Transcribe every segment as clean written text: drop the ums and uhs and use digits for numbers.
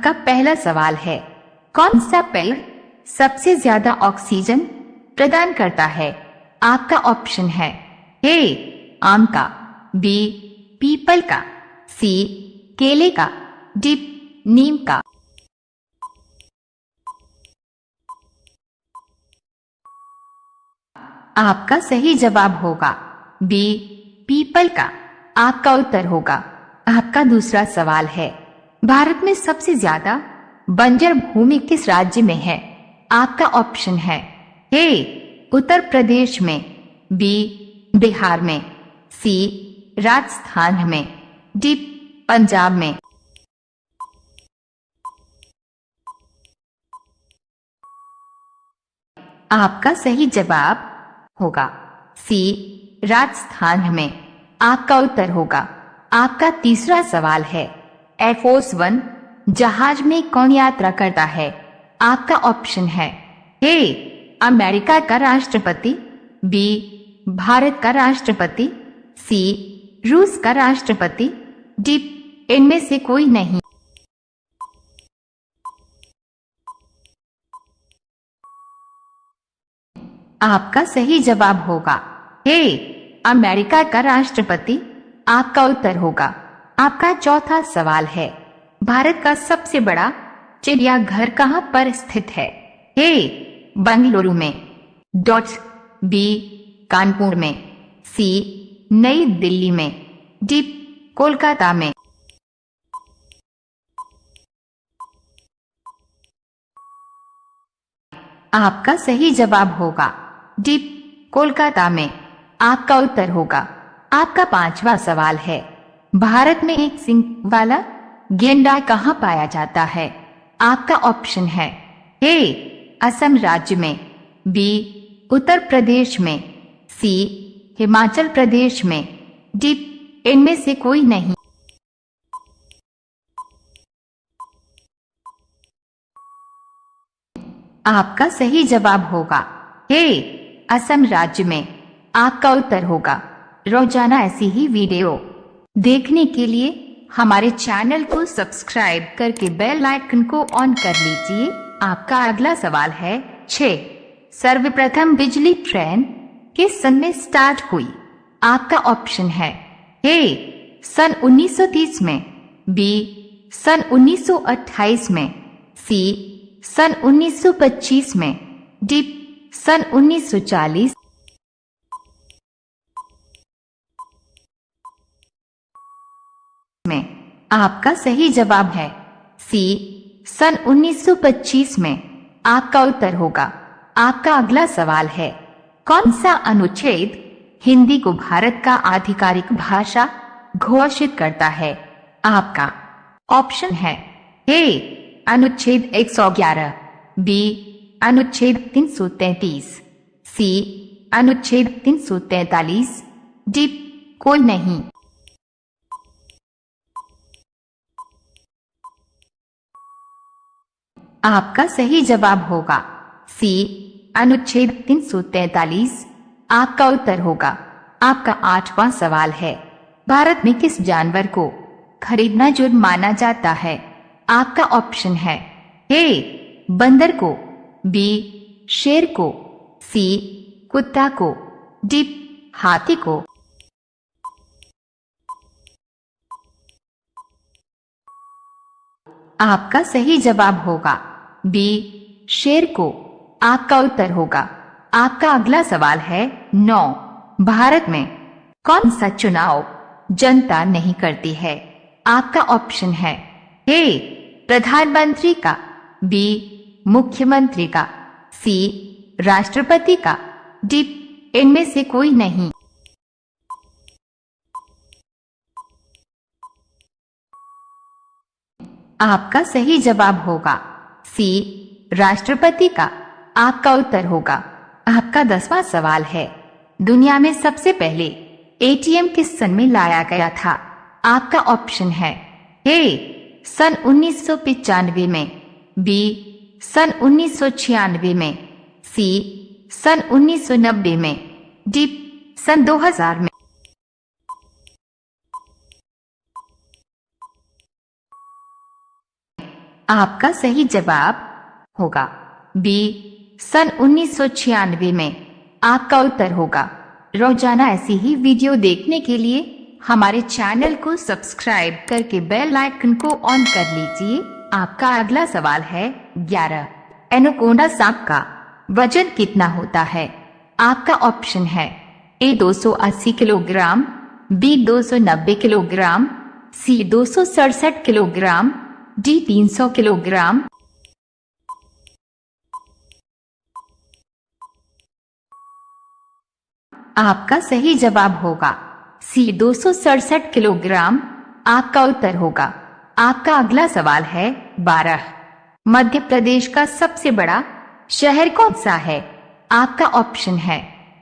आपका पहला सवाल है, कौन सा पेड़ सबसे ज्यादा ऑक्सीजन प्रदान करता है? आपका ऑप्शन है ए आम का, बी पीपल का, सी केले का, डी नीम का। आपका सही जवाब होगा बी पीपल का। आपका उत्तर होगा। आपका दूसरा सवाल है, भारत में सबसे ज्यादा बंजर भूमि किस राज्य में है? आपका ऑप्शन है ए उत्तर प्रदेश में, बी बिहार में, सी राजस्थान में, डी पंजाब में। आपका सही जवाब होगा सी राजस्थान में। आपका उत्तर होगा। आपका तीसरा सवाल है, एयरफोर्स 1 जहाज में कौन यात्रा करता है? आपका ऑप्शन है ए अमेरिका का राष्ट्रपति, बी भारत का राष्ट्रपति, सी रूस का राष्ट्रपति, डी इनमें से कोई नहीं। आपका सही जवाब होगा ए अमेरिका का राष्ट्रपति। आपका उत्तर होगा। आपका चौथा सवाल है, भारत का सबसे बड़ा चिड़ियाघर कहां पर स्थित है? ए बंगलुरु में, बी कानपुर में, सी नई दिल्ली में, डी कोलकाता में। आपका सही जवाब होगा डी कोलकाता में। आपका उत्तर होगा। आपका पांचवा सवाल है, भारत में एक सिंग वाला गेंडा कहां पाया जाता है? आपका ऑप्शन है ए असम राज्य में, बी उत्तर प्रदेश में, सी हिमाचल प्रदेश में, डी इनमें से कोई नहीं। आपका सही जवाब होगा ए असम राज्य में। आपका उत्तर होगा। रोजाना ऐसी ही वीडियो देखने के लिए हमारे चैनल को सब्सक्राइब करके बेल आइकन को ऑन कर लीजिए। आपका अगला सवाल है 6, सर्वप्रथम बिजली ट्रेन किस सन में स्टार्ट हुई? आपका ऑप्शन है ए सन 1930 में, बी सन 1928 में, सी सन 1925 में, डी सन 1940। में आपका सही जवाब है सी सन 1925 में। आपका उत्तर होगा। आपका अगला सवाल है, कौन सा अनुच्छेद हिंदी को भारत का आधिकारिक भाषा घोषित करता है? आपका ऑप्शन है ए अनुच्छेद 111, बी अनुच्छेद 333, सी अनुच्छेद 343, डी कोई नहीं। आपका सही जवाब होगा सी अनुच्छेद 343। आपका उत्तर होगा। आपका आठवां सवाल है, भारत में किस जानवर को खरीदना जुर्म माना जाता है? आपका ऑप्शन है ए बंदर को, बी शेर को, सी कुत्ता को, डी हाथी को। आपका सही जवाब होगा बी शेर को। आपका उत्तर होगा। आपका अगला सवाल है 9, भारत में कौन सा चुनाव जनता नहीं करती है? आपका ऑप्शन है ए प्रधानमंत्री का, बी मुख्यमंत्री का, सी राष्ट्रपति का, डी इनमें से कोई नहीं। आपका सही जवाब होगा सी राष्ट्रपति का। आपका उत्तर होगा। आपका 10वां सवाल है, दुनिया में सबसे पहले एटीएम किस सन में लाया गया था? आपका ऑप्शन है ए सन 1995 में, बी सन 1996 में, सी सन 1990 में, डी सन 2000 में। आपका सही जवाब होगा बी सन 1996 में। आपका उत्तर होगा रोजाना ऐसी ही वीडियो देखने के लिए हमारे चैनल को सब्सक्राइब करके बेल आइकन को ऑन कर लीजिए। आपका अगला सवाल है 11। एनाकोंडा सांप का वजन कितना होता है? आपका ऑप्शन है ए 280 किलोग्राम, बी 290 किलोग्राम, सी 267 किलोग्राम, डी 300 किलोग्राम। आपका सही जवाब होगा सी 267 किलोग्राम। आपका उत्तर होगा। आपका अगला सवाल है 12। मध्य प्रदेश का सबसे बड़ा शहर कौन सा है? आपका ऑप्शन है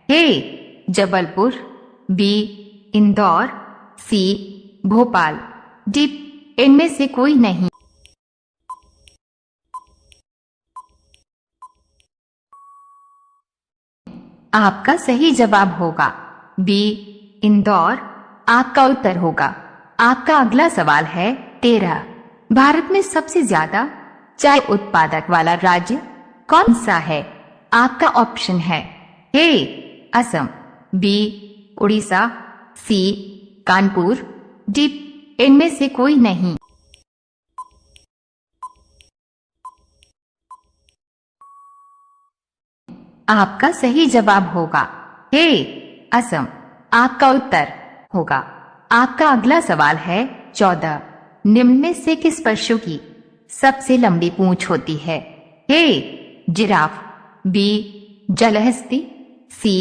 ए जबलपुर, बी इंदौर, सी भोपाल, डी इनमें से कोई नहीं। आपका सही जवाब होगा बी इंदौर। आपका उत्तर होगा। आपका अगला सवाल है 13। भारत में सबसे ज्यादा चाय उत्पादक वाला राज्य कौन सा है? आपका ऑप्शन है ए असम, बी उड़ीसा, सी कानपुर, डी इनमें से कोई नहीं। आपका सही जवाब होगा ए असम। आपका उत्तर होगा। आपका अगला सवाल है 14। निम्न में से किस पशु की सबसे लंबी पूंछ होती है? ए जिराफ, बी जलहस्ती, सी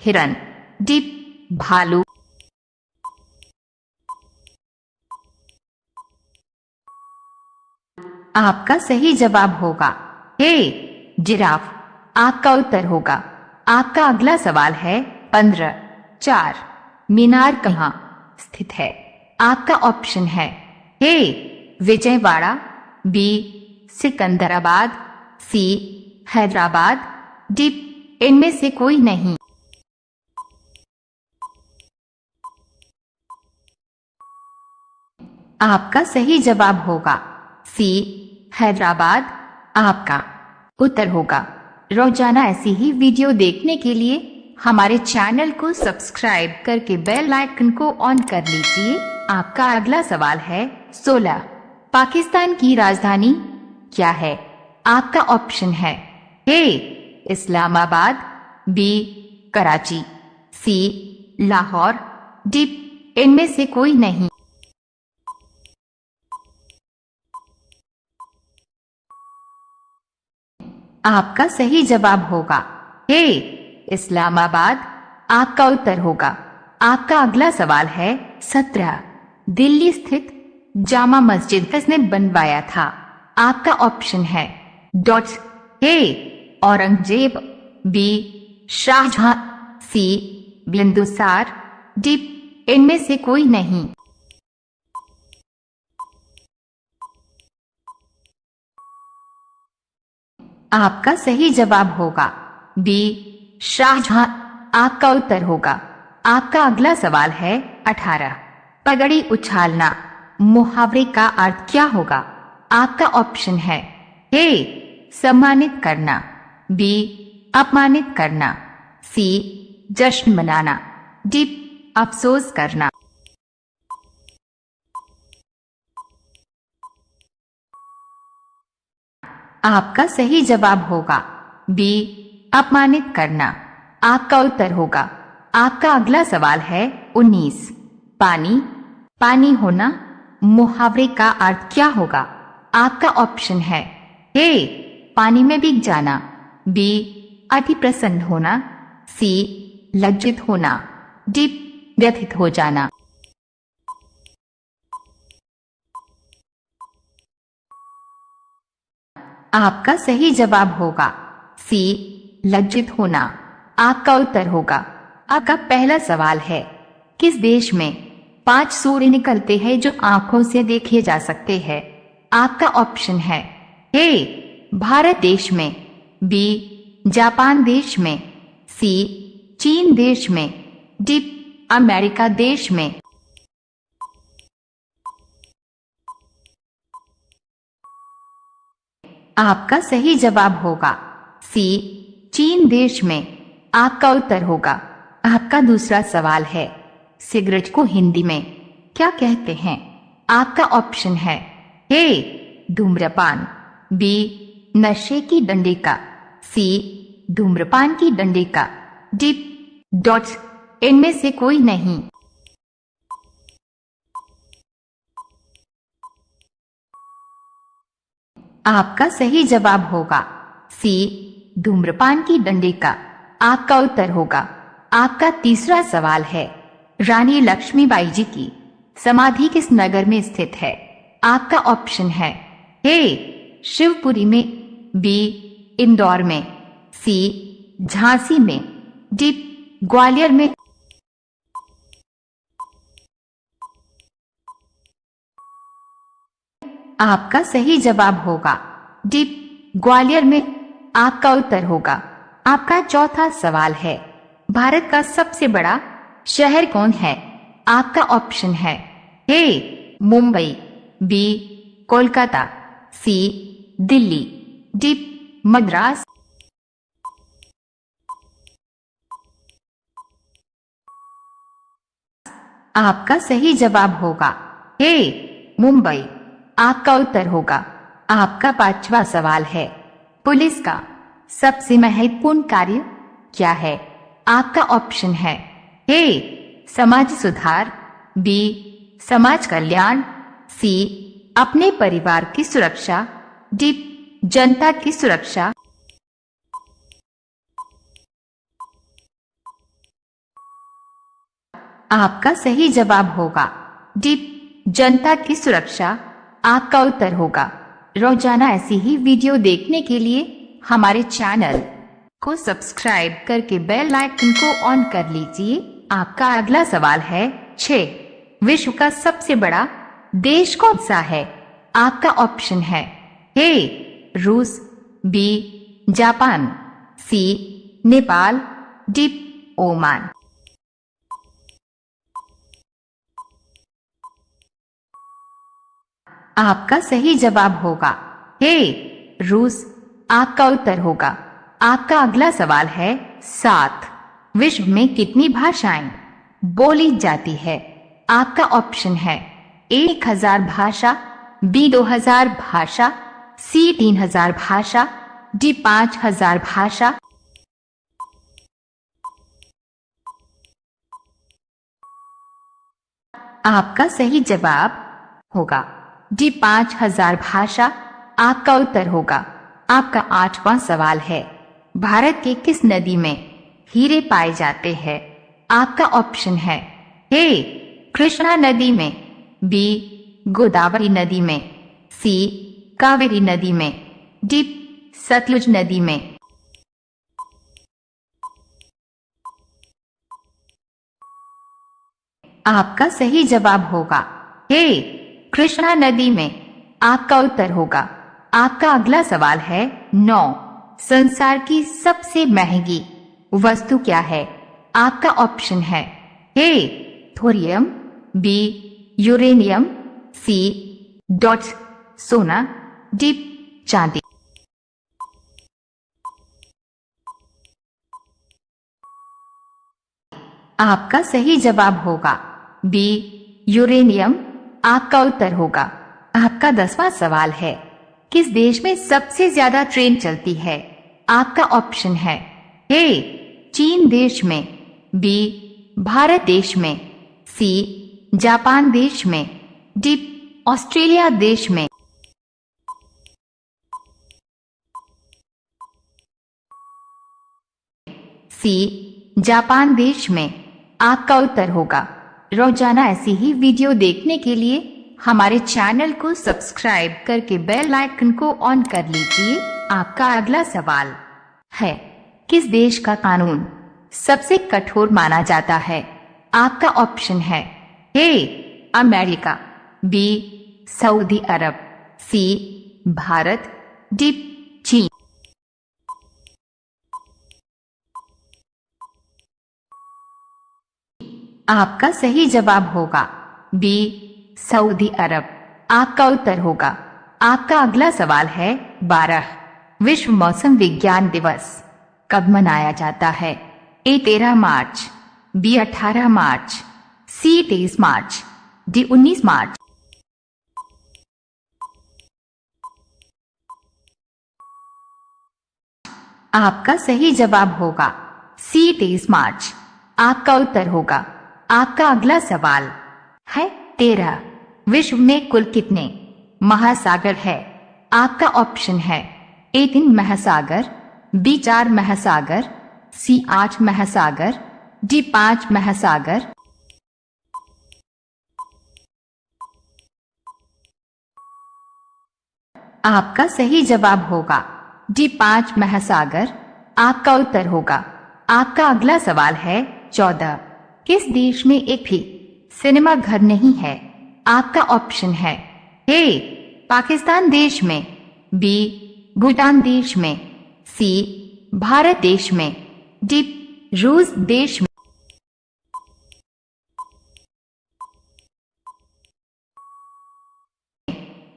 हिरन, डी भालू। आपका सही जवाब होगा ए जिराफ। आपका उत्तर होगा। आपका अगला सवाल है 15। 4 मीनार कहाँ स्थित है? आपका ऑप्शन है ए विजयवाड़ा, बी सिकंदराबाद, सी हैदराबाद, डी इनमें से कोई नहीं। आपका सही जवाब होगा सी हैदराबाद। आपका उत्तर होगा। रोजाना ऐसी ही वीडियो देखने के लिए हमारे चैनल को सब्सक्राइब करके बेल आइकन को ऑन कर लीजिए। आपका अगला सवाल है 16। पाकिस्तान की राजधानी क्या है? आपका ऑप्शन है ए इस्लामाबाद, बी कराची, सी लाहौर, डी इनमें से कोई नहीं। आपका सही जवाब होगा ए इस्लामाबाद। आपका उत्तर होगा। आपका अगला सवाल है 17। दिल्ली स्थित जामा मस्जिद किसने बनवाया था? आपका ऑप्शन है डॉट A Aurangzeb, B Shahjahan, C Bindusara, D इनमें से कोई नहीं। आपका सही जवाब होगा बी शाहजहां। आपका उत्तर होगा। आपका अगला सवाल है 18। पगड़ी उछालना मुहावरे का अर्थ क्या होगा? आपका ऑप्शन है ए सम्मानित करना, बी अपमानित करना, सी जश्न मनाना, डी अफसोस करना। आपका सही जवाब होगा बी अपमानित करना। आपका उत्तर होगा। आपका अगला सवाल है 19। पानी होना मुहावरे का अर्थ क्या होगा? आपका ऑप्शन है ए पानी में भीग जाना, बी अति प्रसन्न होना, सी लज्जित होना, डी व्यथित हो जाना। आपका सही जवाब होगा सी लज्जित होना। आपका उत्तर होगा। आपका पहला सवाल है किस देश में 5 सूर्य निकलते हैं जो आंखों से देखे जा सकते हैं? आपका ऑप्शन है ए भारत देश में, बी जापान देश में, सी चीन देश में, डी अमेरिका देश में। आपका सही जवाब होगा सी, चीन देश में। आपका उत्तर होगा। आपका दूसरा सवाल है, सिगरेट को हिंदी में क्या कहते हैं? आपका ऑप्शन है ए, धूम्रपान, बी, नशे की डंडिका, सी, धूम्रपान की डंडिका, डी, डॉट्स। इनमें से कोई नहीं। आपका सही जवाब होगा सी, धूम्रपान की डंडिका। आपका उत्तर होगा। आपका तीसरा सवाल है, रानी लक्ष्मीबाई जी की समाधि किस नगर में स्थित है? आपका ऑप्शन है ए, शिवपुरी में, बी, इंदौर में, सी, झांसी में, डी, ग्वालियर में। आपका सही जवाब होगा डी, ग्वालियर में। आपका उत्तर होगा। आपका चौथा सवाल है, भारत का सबसे बड़ा शहर कौन है? आपका ऑप्शन है ए, मुंबई, बी, कोलकाता, सी, दिल्ली, डी, मद्रास। आपका सही जवाब होगा ए, मुंबई। आपका उत्तर होगा। आपका पांचवा सवाल है, पुलिस का सबसे महत्वपूर्ण कार्य क्या है? आपका ऑप्शन है ए, समाज सुधार, बी, समाज कल्याण, सी, अपने परिवार की सुरक्षा, डी, जनता की सुरक्षा। आपका सही जवाब होगा डी, जनता की सुरक्षा। आपका उत्तर होगा। रोजाना ऐसी ही वीडियो देखने के लिए हमारे चैनल को सब्सक्राइब करके बेल आइकन को ऑन कर लीजिए। आपका अगला सवाल है 6, विश्व का सबसे बड़ा देश कौन सा है? आपका ऑप्शन है ए, रूस, बी, जापान, सी, नेपाल, डी, ओमान। आपका सही जवाब होगा ए, रूस। आपका उत्तर होगा। आपका अगला सवाल है 7, विश्व में कितनी भाषाएं बोली जाती है? आपका ऑप्शन है ए, 1000 भाषा, बी, 2000 भाषा, सी, 3000 भाषा, डी, 5000 भाषा। आपका सही जवाब होगा डी, 5000 भाषा। आपका उत्तर होगा। आपका 8वां सवाल है, भारत के किस नदी में हीरे पाए जाते हैं? आपका ऑप्शन है ए, कृष्णा नदी में, बी, गोदावरी नदी में, सी, कावेरी नदी में, डी, सतलुज नदी में। आपका सही जवाब होगा ए, कृष्णा नदी में। आपका उत्तर होगा। आपका अगला सवाल है 9, संसार की सबसे महंगी वस्तु क्या है? आपका ऑप्शन है ए, थोरियम, बी, यूरेनियम, सी, डॉट्स, सोना, डी, चांदी। आपका सही जवाब होगा बी, यूरेनियम। आपका उत्तर होगा। आपका 10वां सवाल है, किस देश में सबसे ज्यादा ट्रेन चलती है? आपका ऑप्शन है ए, चीन देश में, बी, भारत देश में, सी, जापान देश में, डी, ऑस्ट्रेलिया देश में। सी, जापान देश में। आपका उत्तर होगा। रोजाना ऐसी ही वीडियो देखने के लिए हमारे चैनल को सब्सक्राइब करके बेल आइकन को ऑन कर लीजिए। आपका अगला सवाल है, किस देश का कानून सबसे कठोर माना जाता है? आपका ऑप्शन है ए, अमेरिका, बी, सऊदी अरब, सी, भारत, डी, चीन। आपका सही जवाब होगा बी, सऊदी अरब। आपका उत्तर होगा। आपका अगला सवाल है 12। विश्व मौसम विज्ञान दिवस कब मनाया जाता है? ए 13 मार्च, बी 18 मार्च, सी 23 मार्च, डी 19 मार्च। आपका सही जवाब होगा सी 23 मार्च। आपका उत्तर होगा। आपका अगला सवाल है 13। विश्व में कुल कितने महासागर है? आपका ऑप्शन है ए 3 महासागर, बी 4 महासागर, सी 8 महासागर, डी 5 महासागर। आपका सही जवाब होगा डी 5 महासागर। आपका उत्तर होगा। आपका अगला सवाल है 14। किस देश में एक भी सिनेमा घर नहीं है? आपका ऑप्शन है ए पाकिस्तान देश में, बी भूटान देश में, सी भारत देश में, डी रूस देश में।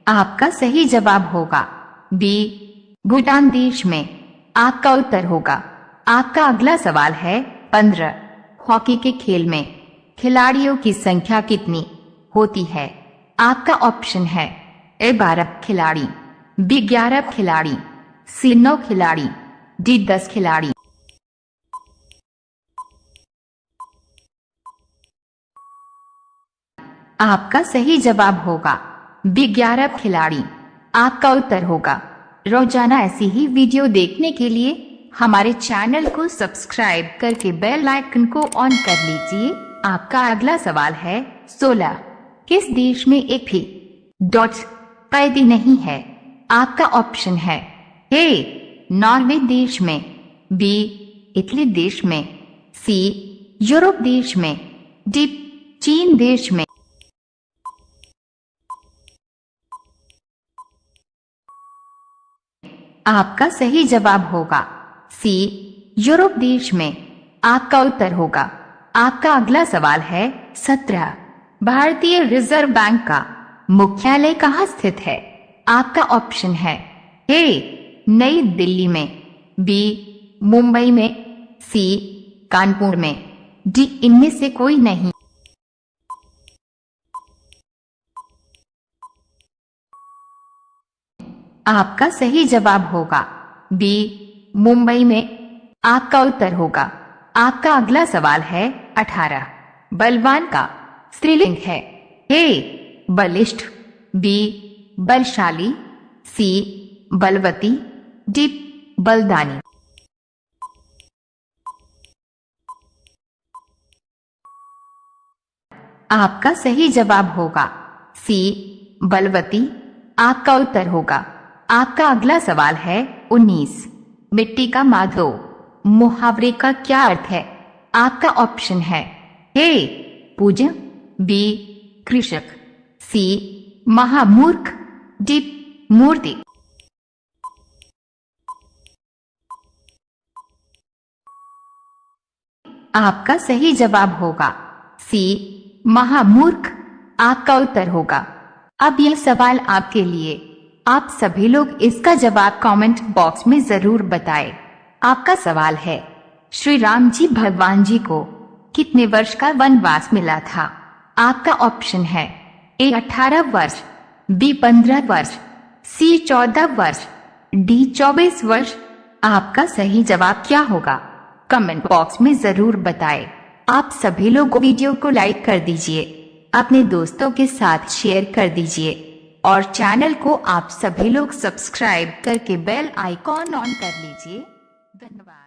आपका सही जवाब होगा बी भूटान देश में। आपका उत्तर होगा। आपका अगला सवाल है 15। हॉकी के खेल में खिलाड़ियों की संख्या कितनी होती है? आपका ऑप्शन है ए 12 खिलाड़ी, बी 11 खिलाड़ी, सी 9 खिलाड़ी, डी 10 खिलाड़ी। आपका सही जवाब होगा बी 11 खिलाड़ी। आपका उत्तर होगा। रोजाना ऐसी ही वीडियो देखने के लिए हमारे चैनल को सब्सक्राइब करके बेल आइकन को ऑन कर लीजिए। आपका अगला सवाल है 16। किस देश में एक भी डॉट कैदी नहीं है? आपका ऑप्शन है ए नॉर्वे देश में, बी इटली देश में, सी यूरोप देश में, डी चीन देश में। आपका सही जवाब होगा सी यूरोप देश में। आपका उत्तर होगा। आपका अगला सवाल है 17। भारतीय रिजर्व बैंक का मुख्यालय कहाँ स्थित है? आपका ऑप्शन है ए नई दिल्ली में, बी मुंबई में, सी कानपुर में, डी इनमें से कोई नहीं। आपका सही जवाब होगा बी मुंबई में। आपका उत्तर होगा। आपका अगला सवाल है 18। बलवान का स्त्रीलिंग है? ए बलिष्ठ, बी बलशाली, सी बलवती, डी बलदानी। आपका सही जवाब होगा सी बलवती। आपका उत्तर होगा। आपका अगला सवाल है 19। मिट्टी का माधो मुहावरे का क्या अर्थ है? आपका ऑप्शन है ए पूज्य, बी कृषक, सी महामूर्ख, डी मूर्ति। आपका सही जवाब होगा सी महामूर्ख। आपका उत्तर होगा। अब यह सवाल आपके लिए। आप सभी लोग इसका जवाब कमेंट बॉक्स में जरूर बताएं। आपका सवाल है श्री राम जी भगवान जी को कितने वर्ष का वनवास मिला था? आपका ऑप्शन है ए 18 वर्ष, बी 15 वर्ष, सी 14 वर्ष, डी 24 वर्ष। आपका सही जवाब क्या होगा? कमेंट बॉक्स में जरूर बताएं। आप सभी लोग वीडियो को लाइक कर दीजिए, अपने दोस्तों के साथ शेयर कर दीजिए और चैनल को आप सभी लोग सब्सक्राइब करके बेल आइकॉन ऑन कर लीजिए। धन्यवाद।